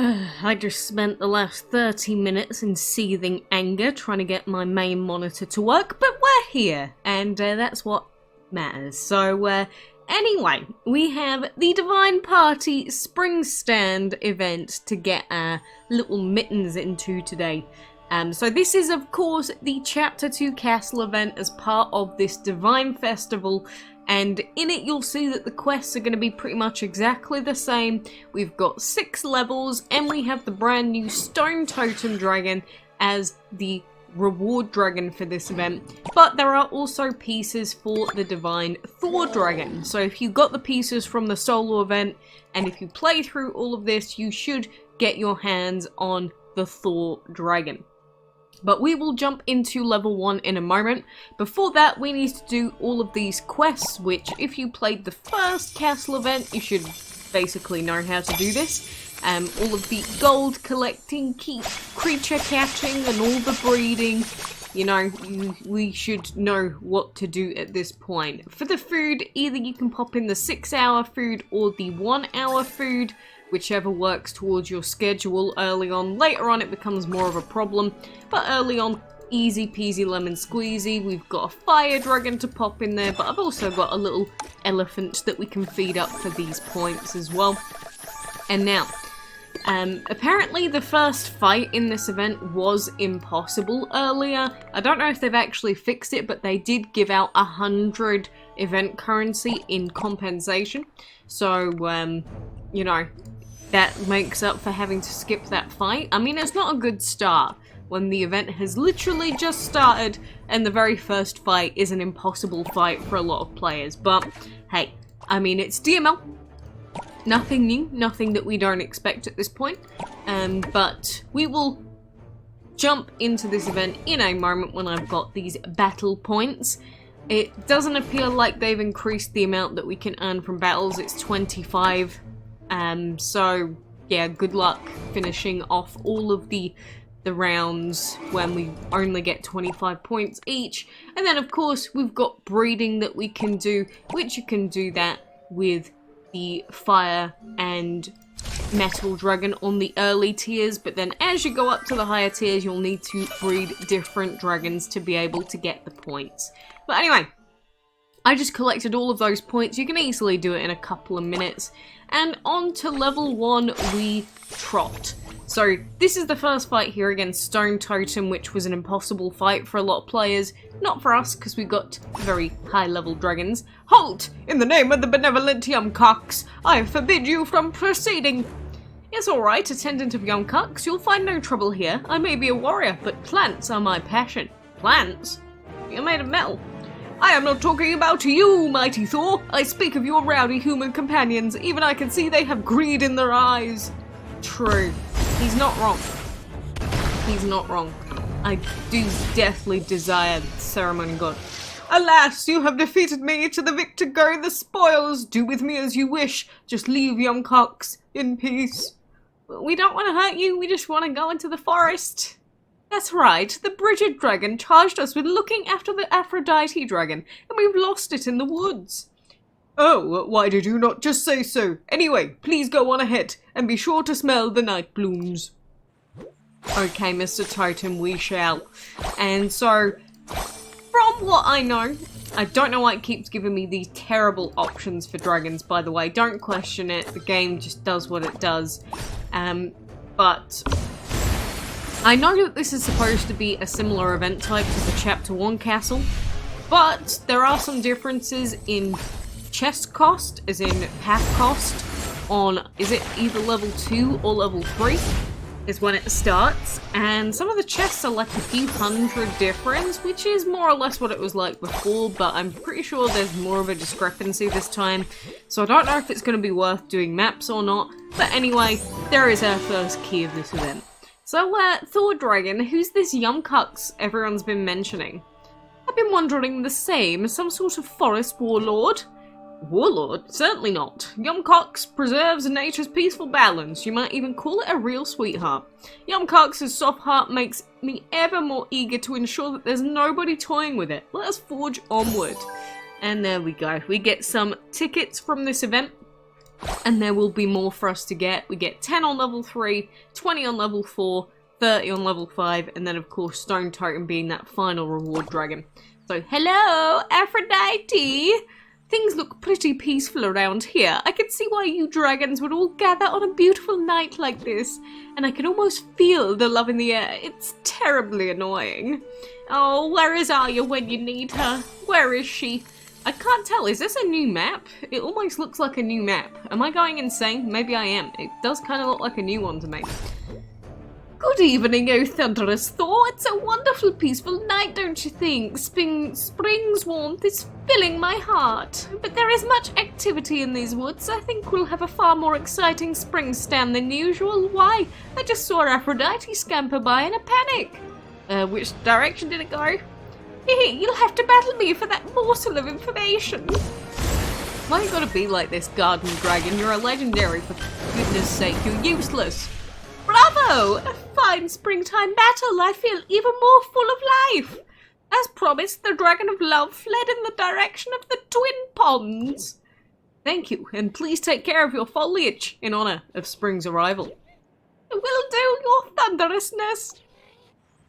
I just spent the last 30 minutes in seething anger trying to get my main monitor to work, but we're here, and that's what matters. So, anyway, we have the Divine Party Spring Stand event to get our little mittens into today. So this is, of course, the Chapter 2 Castle event as part of this Divine Festival, and in it you'll see that the quests are going to be pretty much exactly the same. We've got 6 levels, and we have the brand new Stone Totem Dragon as the reward dragon for this event, but there are also pieces for the Divine Thor Dragon. So if you got the pieces from the solo event, and if you play through all of this, you should get your hands on the Thor Dragon. But we will jump into level 1 in a moment. Before that, we need to do all of these quests, which if you played the first castle event, you should basically know how to do this. All of the gold collecting, creature catching, and all the breeding. You know, we should know what to do at this point. For the food, either you can pop in the 6-hour food or the 1-hour food, whichever works towards your schedule early on. Later on it becomes more of a problem, but early on, easy peasy lemon squeezy. We've got a fire dragon to pop in there, but I've also got a little elephant that we can feed up for these points as well. And now, apparently the first fight in this event was impossible earlier. I don't know if they've actually fixed it, but they did give out 100 event currency in compensation. So, you know, that makes up for having to skip that fight. I mean, it's not a good start when the event has literally just started and the very first fight is an impossible fight for a lot of players. But, hey, I mean, it's DML. Nothing new, nothing that we don't expect at this point. But we will jump into this event in a moment when I've got these battle points. It doesn't appear like they've increased the amount that we can earn from battles. It's 25. So yeah, good luck finishing off all of the rounds when we only get 25 points each. And then of course we've got breeding that we can do, which you can do that with the fire and metal dragon on the early tiers, but then as you go up to the higher tiers you'll need to breed different dragons to be able to get the points. But anyway, I just collected all of those points. You can easily do it in a couple of minutes. And on to level 1 we trot. So this is the first fight here against Stone Totem, which was an impossible fight for a lot of players. Not for us, because we got very high level dragons. Halt! In the name of the benevolent Yumcocks, I forbid you from proceeding. It's alright, attendant of Yumcocks, you'll find no trouble here. I may be a warrior, but plants are my passion. Plants? You're made of metal. I am not talking about you, mighty Thor. I speak of your rowdy human companions. Even I can see they have greed in their eyes. True. He's not wrong. He's not wrong. I do deathly desire the ceremony god. Alas, you have defeated me. To the victor go the spoils. Do with me as you wish. Just leave Yumcocks in peace. We don't want to hurt you. We just want to go into the forest. That's right, the Bridget dragon charged us with looking after the Aphrodite dragon, and we've lost it in the woods. Oh, why did you not just say so? Anyway, please go on ahead, and be sure to smell the night blooms. Okay, Mr. Totem, we shall. And so, from what I know, I don't know why it keeps giving me these terrible options for dragons, by the way. Don't question it, the game just does what it does. But I know that this is supposed to be a similar event type to the Chapter 1 castle, but there are some differences in chest cost, as in pack cost, on, is it either level 2 or level 3 is when it starts, and some of the chests are like a few hundred difference, which is more or less what it was like before, but I'm pretty sure there's more of a discrepancy this time, so I don't know if it's going to be worth doing maps or not, but anyway, there is our first key of this event. So, Thor Dragon, who's this Yumcocks everyone's been mentioning? I've been wondering the same. Some sort of forest warlord? Warlord? Certainly not. Yumcocks preserves nature's peaceful balance. You might even call it a real sweetheart. Yumcocks' soft heart makes me ever more eager to ensure that there's nobody toying with it. Let us forge onward. And there we go. We get some tickets from this event. And there will be more for us to get. We get 10 on level 3, 20 on level 4, 30 on level 5, and then of course Stone Totem being that final reward dragon. So hello, Aphrodite! Things look pretty peaceful around here. I can see why you dragons would all gather on a beautiful night like this, and I can almost feel the love in the air. It's terribly annoying. Oh, where is Arya when you need her? Where is she? I can't tell, is this a new map? It almost looks like a new map. Am I going insane? Maybe I am. It does kind of look like a new one to me. Good evening, oh thunderous Thor. It's a wonderful, peaceful night, don't you think? Spring's warmth is filling my heart. But there is much activity in these woods. I think we'll have a far more exciting spring stand than usual. Why? I just saw Aphrodite scamper by in a panic. Which direction did it go? You'll have to battle me for that morsel of information. Why you gotta be like this, Garden Dragon? You're a legendary, for goodness sake. You're useless. Bravo! A fine springtime battle. I feel even more full of life. As promised, the Dragon of Love fled in the direction of the Twin Ponds. Thank you, and please take care of your foliage in honor of spring's arrival. Will do, your thunderousness.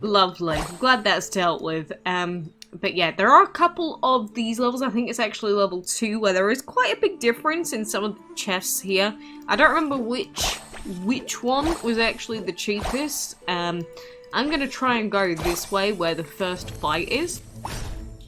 Lovely. Glad that's dealt with. But yeah, there are a couple of these levels. I think it's actually level 2 where there is quite a big difference in some of the chests here. I don't remember which one was actually the cheapest. I'm gonna try and go this way where the first fight is.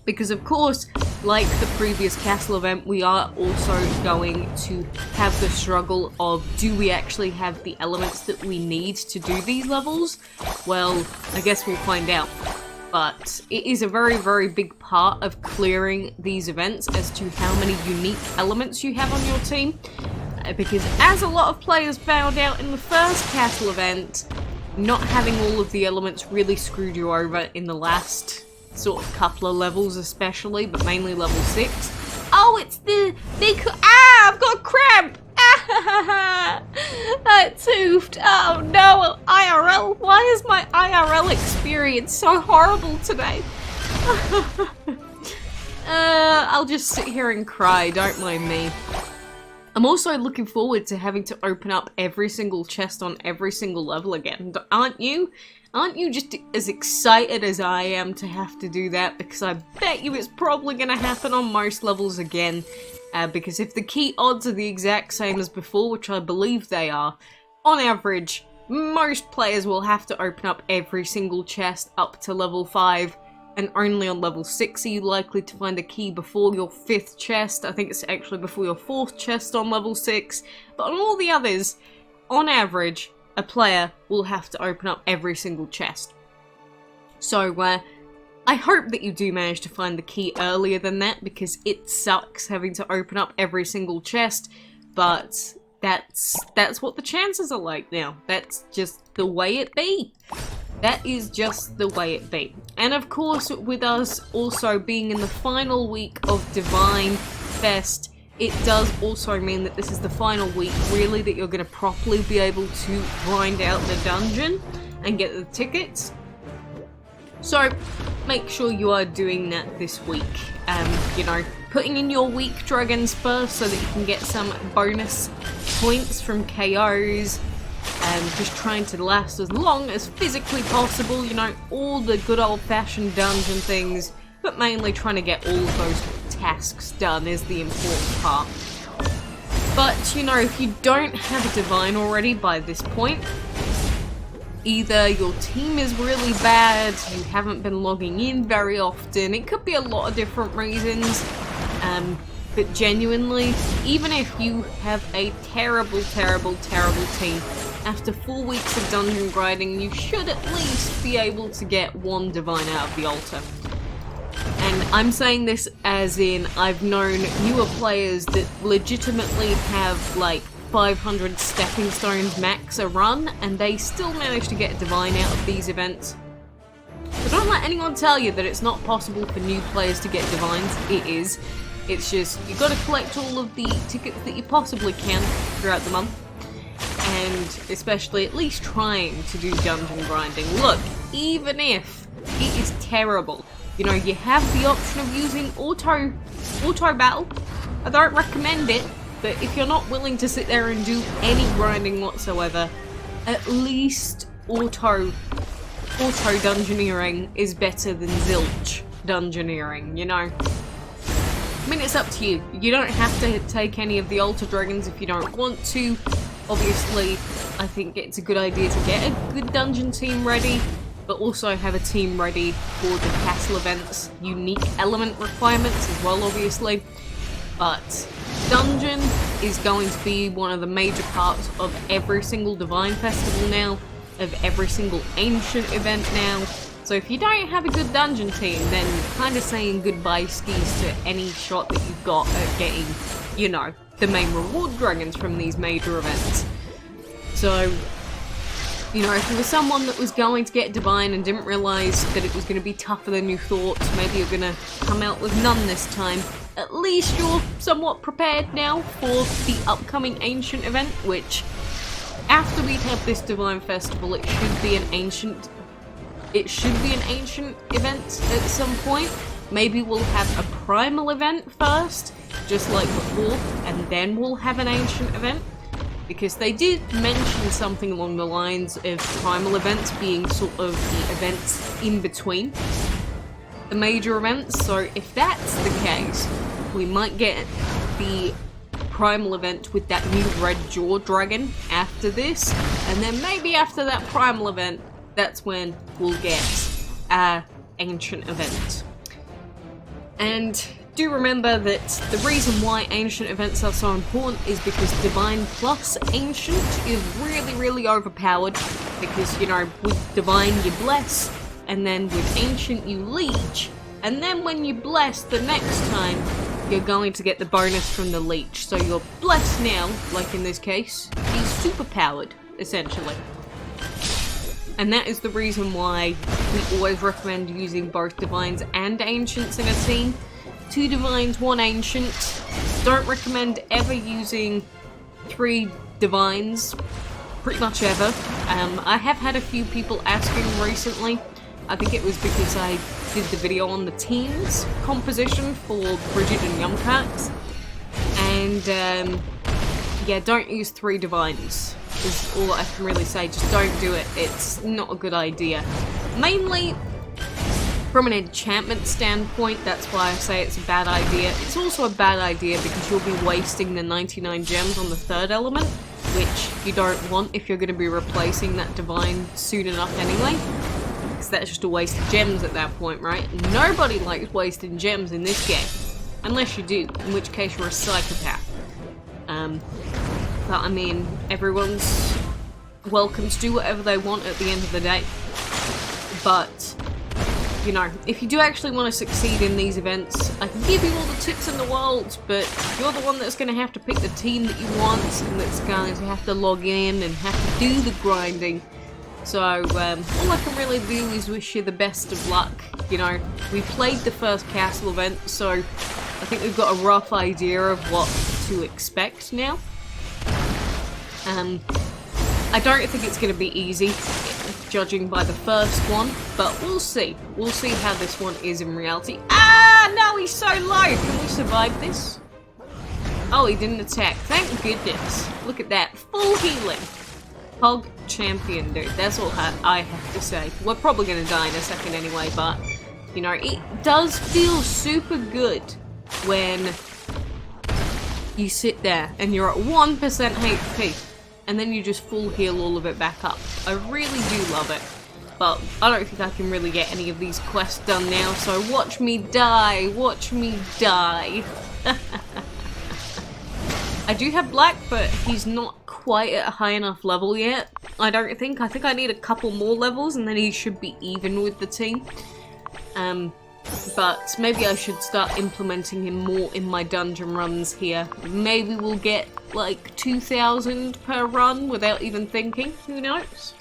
Because of course, like the previous castle event, we are also going to have the struggle of, do we actually have the elements that we need to do these levels? Well, I guess we'll find out. But it is a very, very big part of clearing these events as to how many unique elements you have on your team. Because as a lot of players found out in the first castle event, not having all of the elements really screwed you over in the last sort of couple of levels especially, but mainly level 6. Oh, it's the big... Ah! I've got a cramp! Ah! That's oofed. Oh no, IRL. Why is my IRL experience so horrible today? I'll just sit here and cry, don't mind me. I'm also looking forward to having to open up every single chest on every single level again. Aren't you? Aren't you just as excited as I am to have to do that? Because I bet you it's probably going to happen on most levels again. Because if the key odds are the exact same as before, which I believe they are, on average, most players will have to open up every single chest up to level 5. And only on level 6 are you likely to find a key before your 5th chest. I think it's actually before your 4th chest on level 6. But on all the others, on average, a player will have to open up every single chest. So, I hope that you do manage to find the key earlier than that, because it sucks having to open up every single chest, but that's what the chances are like now. That's just the way it be. That is just the way it be. And of course, with us also being in the final week of Divine Fest, it does also mean that this is the final week, really, that you're going to properly be able to grind out the dungeon and get the tickets. So, make sure you are doing that this week. You know, putting in your week dragons first so that you can get some bonus points from KOs. Just trying to last as long as physically possible, you know, all the good old-fashioned dungeon things, but mainly trying to get all of those tasks done is the important part. But, you know, if you don't have a divine already by this point, either your team is really bad, you haven't been logging in very often, it could be a lot of different reasons, but genuinely, even if you have a terrible, terrible, terrible team, after 4 weeks of dungeon grinding, you should at least be able to get one divine out of the altar. And I'm saying this as in, I've known newer players that legitimately have like 500 stepping stones max a run, and they still manage to get a divine out of these events. So don't let anyone tell you that it's not possible for new players to get divines. It is. It's just, you've got to collect all of the tickets that you possibly can throughout the month. And especially at least trying to do dungeon grinding. Look, even if it is terrible, you know, you have the option of using auto battle. I don't recommend it, but if you're not willing to sit there and do any grinding whatsoever, at least auto dungeoneering is better than zilch dungeoneering, you know? I mean, it's up to you. You don't have to take any of the Altar Dragons if you don't want to. Obviously, I think it's a good idea to get a good dungeon team ready, but also have a team ready for the castle events, unique element requirements as well, obviously. But dungeon is going to be one of the major parts of every single Divine Festival now, of every single Ancient event now. So if you don't have a good dungeon team, then you're kind of saying goodbye skis to any shot that you've got at getting, you know, the main reward dragons from these major events. So, you know, if you were someone that was going to get Divine and didn't realise that it was going to be tougher than you thought, maybe you're going to come out with none this time, at least you're somewhat prepared now for the upcoming Ancient event, which, after we have this Divine Festival, it should be an Ancient event at some point. Maybe we'll have a Primal event first, just like before, and then we'll have an Ancient event. Because they did mention something along the lines of Primal events being sort of the events in between the major events. So if that's the case, we might get the Primal event with that new red jaw dragon after this, and then maybe after that Primal event, that's when we'll get our Ancient event. And do remember that the reason why Ancient events are so important is because Divine plus Ancient is really, really overpowered, because, you know, with Divine you bless, and then with Ancient you leech, and then when you bless the next time, you're going to get the bonus from the leech. So your bless now, like in this case, is super powered, essentially. And that is the reason why we always recommend using both Divines and Ancients in a team. 2 Divines, 1 Ancient. Don't recommend ever using 3 Divines, pretty much ever. I have had a few people asking recently. I think it was because I did the video on the teams composition for Bridget and Yumkarks. And yeah, don't use 3 Divines, is all I can really say. Just don't do it. It's not a good idea. Mainly from an enchantment standpoint, that's why I say it's a bad idea. It's also a bad idea because you'll be wasting the 99 gems on the 3rd element, which you don't want if you're going to be replacing that Divine soon enough anyway. Because that's just a waste of gems at that point, right? Nobody likes wasting gems in this game. Unless you do, in which case you're a psychopath. But I mean, everyone's welcome to do whatever they want at the end of the day. But, you know, if you do actually want to succeed in these events, I can give you all the tips in the world, but you're the one that's going to have to pick the team that you want, and that's going to have to log in and have to do the grinding. So, all I can really do is wish you the best of luck. You know, we played the first castle event, so I think we've got a rough idea of what to expect now. I don't think it's going to be easy, judging by the first one, but we'll see. We'll see how this one is in reality. Ah, no, he's so low. Can we survive this? Oh, he didn't attack. Thank goodness. Look at that. Full healing. Hog champion, dude. That's all I have to say. We're probably going to die in a second anyway, but, you know, it does feel super good when you sit there and you're at 1% HP. And then you just full heal all of it back up. I really do love it. But I don't think I can really get any of these quests done now, so watch me die. Watch me die. I do have Black, but he's not quite at a high enough level yet. I don't think. I think I need a couple more levels and then he should be even with the team. But maybe I should start implementing him more in my dungeon runs here. Maybe we'll get like 2,000 per run without even thinking. Who knows?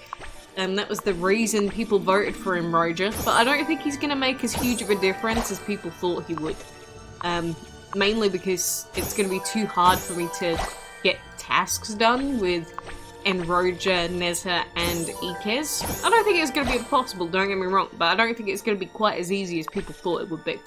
That was the reason people voted for him, Roger. But I don't think he's going to make as huge of a difference as people thought he would. Mainly because it's going to be too hard for me to get tasks done with Enroja, Nezha, and Ikez. I don't think it's going to be impossible, don't get me wrong, but I don't think it's going to be quite as easy as people thought it would be.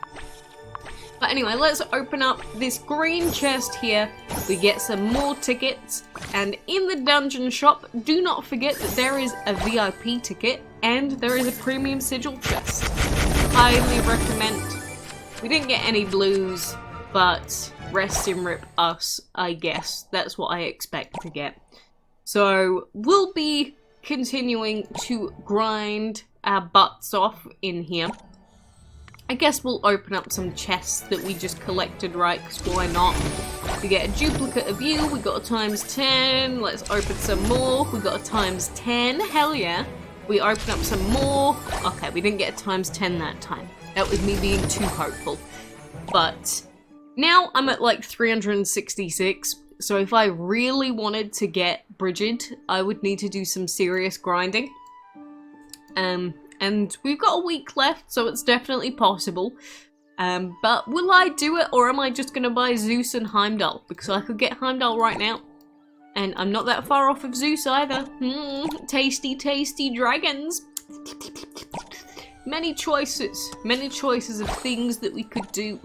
But anyway, let's open up this green chest here. we get some more tickets, and in the dungeon shop, do not forget that there is a VIP ticket, and there is a premium sigil chest. Highly recommend. We didn't get any blues, but rest in rip us, I guess. That's what I expect to get. So, we'll be continuing to grind our butts off in here. I guess we'll open up some chests that we just collected, right? Because why not? We get a duplicate of you, we got a ×10, let's open some more, we got a ×10, hell yeah. We open up some more, okay, we didn't get a ×10 that time. That was me being too hopeful. But now I'm at like 366, so if I really wanted to get Bridget, I would need to do some serious grinding. And we've got a week left, so it's definitely possible. But will I do it, or am I just going to buy Zeus and Heimdall? Because I could get Heimdall right now. And I'm not that far off of Zeus either. Tasty, tasty dragons. Many choices of things that we could do.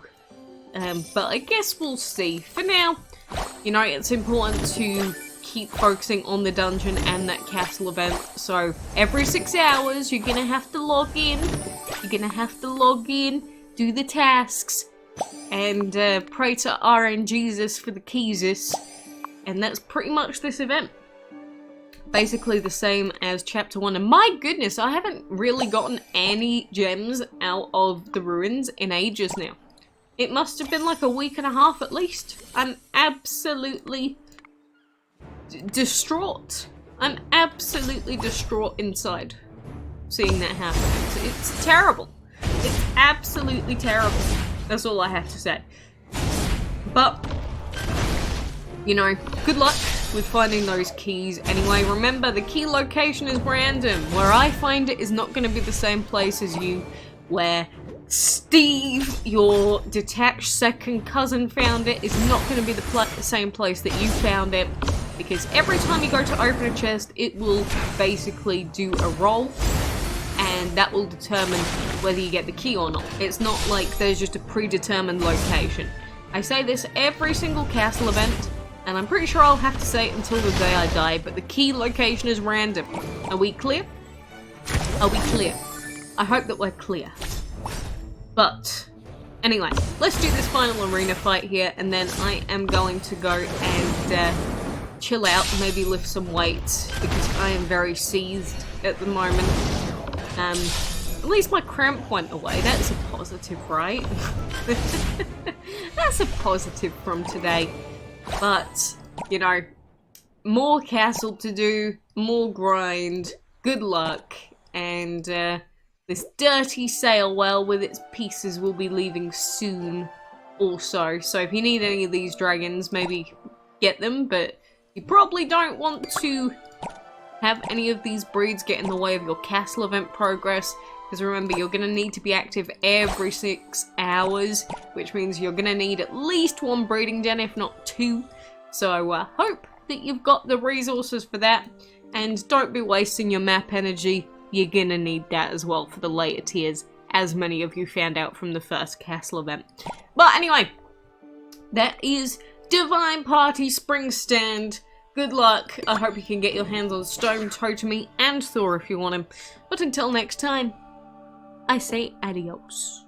But I guess we'll see. For now, you know, it's important to keep focusing on the dungeon and that castle event. So every 6 hours you're gonna have to log in. Do the tasks, and pray to RN Jesus for the keys. And that's pretty much this event. Basically the same as chapter 1. And my goodness, I haven't really gotten any gems out of the ruins in ages now. It must have been like a week and a half at least. I'm absolutely distraught. I'm absolutely distraught inside seeing that happen. It's terrible. It's absolutely terrible. That's all I have to say. But, you know, good luck with finding those keys. Anyway, remember, the key location is random. Where I find it is not going to be the same place as you. Where Steve, your detached second cousin, found it is not going to be the same place that you found it. Because every time you go to open a chest, it will basically do a roll, and that will determine whether you get the key or not. It's not like there's just a predetermined location. I say this every single castle event, and I'm pretty sure I'll have to say it until the day I die, but the key location is random. Are we clear? Are we clear? I hope that we're clear. But, anyway, let's do this final arena fight here, and then I am going to go and chill out, maybe lift some weights, because I am very seized at the moment. At least my cramp went away. That's a positive, right? That's a positive from today. But, you know, more castle to do, more grind, good luck, and this dirty sail whale with its pieces will be leaving soon also. So if you need any of these dragons, maybe get them, but you probably don't want to have any of these breeds get in the way of your castle event progress, because remember, you're going to need to be active every 6 hours, which means you're going to need at least 1 breeding den, if not 2. So hope that you've got the resources for that, and don't be wasting your map energy. You're going to need that as well for the later tiers, as many of you found out from the first castle event. But anyway, that is Divine Party Spring Stand. Good luck. I hope you can get your hands on Stone Totem and Thor if you want him. But until next time, I say adios.